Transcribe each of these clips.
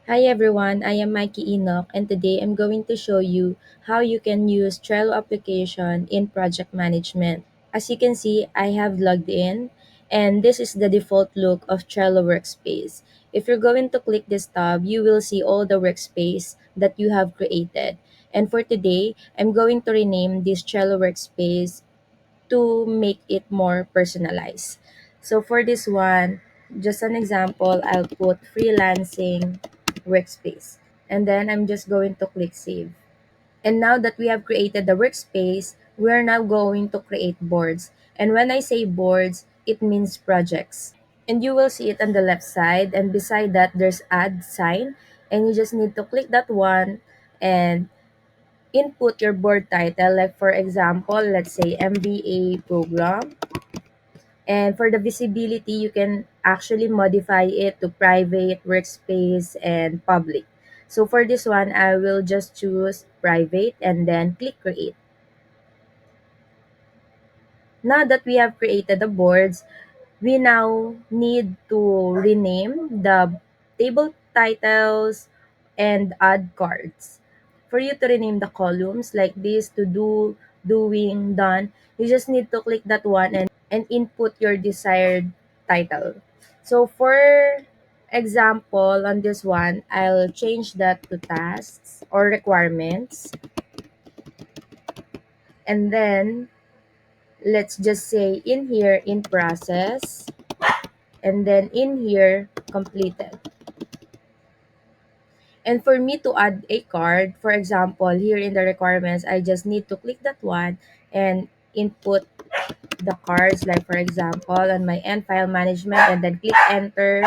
Hi everyone, I am Mikey Enoch and today I'm going to show you how you can use Trello application in project management. As you can see, I have logged in and this is the default look of Trello Workspace. If you're going to click this tab, you will see all the workspace that you have created. And for today, I'm going to rename this Trello Workspace to make it more personalized. So for this one, just an example, I'll put freelancing workspace. And then I'm just going to click save. And now that we have created the workspace, we're now going to create boards. And when I say boards, it means projects. And you will see it on the left side. And beside that, there's add sign. And you just need to click that one and input your board title. Like for example, let's say MBA program. And for the visibility, you can actually modify it to private, workspace, and public. So for this one, I will just choose private and then click create. Now that we have created the boards, we now need to rename the table titles and add cards. For you to rename the columns like this, to do, doing, done, you just need to click that one and input your desired title. So for example, on this one, I'll change that to tasks or requirements. And then let's just say in here, in process, and then in here, completed. And for me to add a card, for example, here in the requirements, I just need to click that one and input the cards, like for example, on my end file management, and then click enter.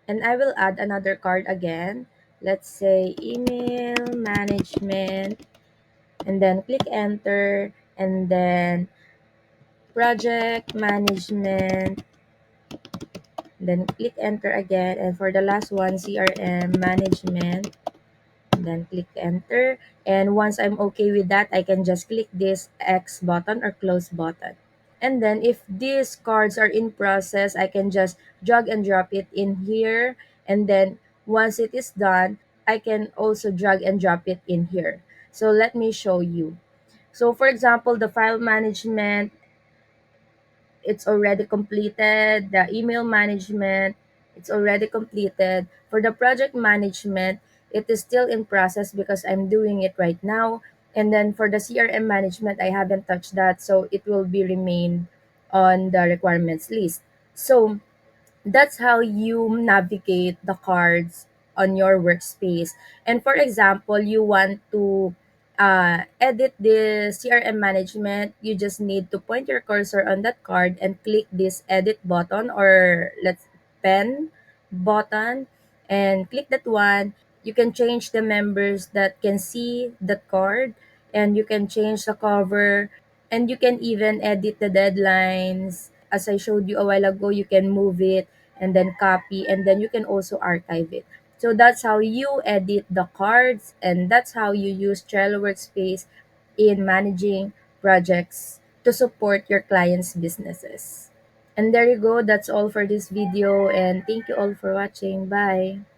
And I will add another card again. Let's say email management, and then click enter, and then project management, then click enter again. And for the last one, CRM management, then click enter. And once I'm okay with that, I can just click this X button or close button. And then if these cards are in process, I can just drag and drop it in here. And then once it is done, I can also drag and drop it in here. So let me show you. So for example, the file management, it's already completed. The email management, it's already completed. For the project management, it is still in process because I'm doing it right now. And then for the CRM management, I haven't touched that, so it will be remain on the requirements list. So that's how you navigate the cards on your workspace. And for example, you want to edit the CRM management, you just need to point your cursor on that card and click this edit button, or let's pen button, and click that one. You can change the members that can see that card, and you can change the cover, and you can even edit the deadlines. As I showed you a while ago, you can move it and then copy, and then you can also archive it. So that's how you edit the cards, and that's how you use Trello Workspace in managing projects to support your clients' businesses. And there you go, that's all for this video, and thank you all for watching. Bye.